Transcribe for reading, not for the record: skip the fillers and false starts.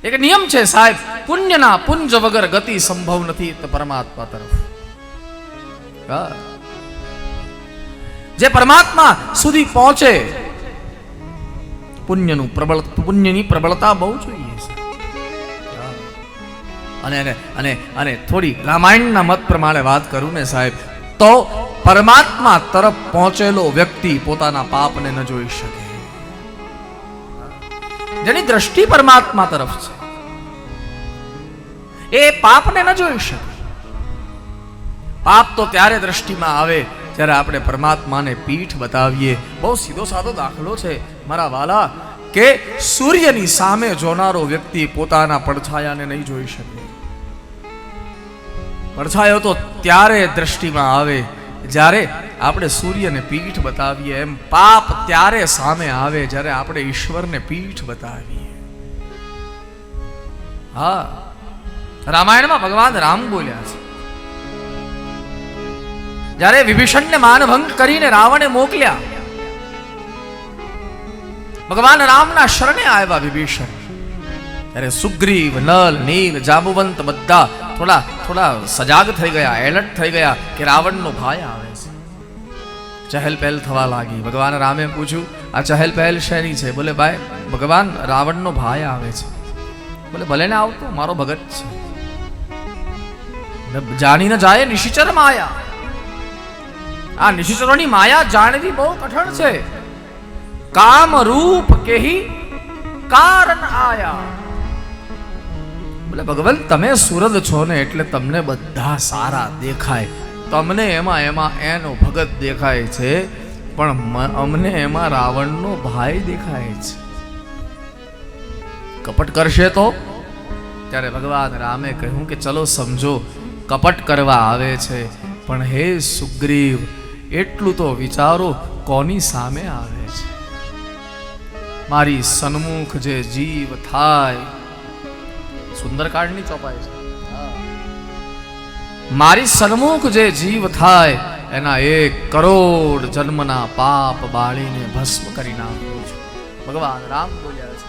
એક નિયમ છે સાહેબ, પુણ્યના પુંજ વગર ગતિ સંભવ નથી તો પરમાત્મા તરફ. જે પરમાત્મા સુધી પહોંચે પુણ્યની પ્રબળતા બહુ જોઈએ. અને થોડી રામાયણના મત પ્રમાણે વાત કરું ને સાહેબ, તો પરમાત્મા તરફ પહોંચેલો વ્યક્તિ પોતાના પાપને ન જોઈ શકે. જેની દ્રષ્ટિ પરમાત્મા તરફ છે એ પાપને ન જોઈ શકે. પાપ તો ત્યારે દ્રષ્ટિમાં આવે જ્યારે આપણે પરમાત્માને પીઠ બતાવીએ. બહુ સીધો સાદો દાખલો છે મારા વાલા, કે સૂર્યની સામે જોનારો વ્યક્તિ પોતાના પડછાયાને નહીં જોઈ શકે. પડછાયો તો ત્યારે દ્રષ્ટિમાં આવે જ્યારે આપણે સૂર્યને પીઠ બતાવીએ. એમ પાપ ત્યારે સામે આવે જ્યારે આપણે ઈશ્વરને પીઠ બતાવીએ. હા, રામાયણમાં ભગવાન રામ બોલ્યા છે, જ્યારે વિભીષણને માનભંગ કરીને રાવણે મોકલ્યા, ભગવાન રામના શરણે આવ્યા વિભીષણ. ત્યારે સુગ્રીવ, નલ, નીલ, જાંબુવંત બધા થોડા સજાગ થઈ ગયા, એલર્ટ થઈ ગયા કે રાવણનો ભાઈ આવે છે. ચહેલ પહેલ થવા લાગી. ભગવાન રામે પૂછ્યું, આ ચહેલ પહેલ શેની છે? બોલે ભાઈ ભગવાન રાવણનો ભાઈ આવે છે. બોલે ભલે ને આવતો, મારો ભગત છે. જાણી ન જાય નિશિચર માયા. આ નિશિચરોની માયા જાણવી બહુ કઠણ છે. કામ રૂપ કેહી કારણ આયા. બોલે ભગવાન તમે સુરદ છો ને એટલે તમને બધા સારા દેખાય, તમને એમાં એનો ભગત દેખાય છે, પણ અમને એમાં રાવણનો ભાઈ દેખાય છે. કપટ કરશે તો? ત્યારે ભગવાન રામે કહ્યું કે ચલો સમજો, કપટ કરવા આવે છે, પણ હે સુગ્રીવ એટલું તો વિચારો કોની સામે આવે છે. મારી સન્મુખ જે જીવ થાય, સુંદરકાંડની ચોપાઈ છે, મારી સન્મુખ જે જીવ થાય એના 1 કરોડ જન્મના પાપ બાળીને ભસ્મ કરી નાખું છું. ભગવાન રામ બોલ્યા છે.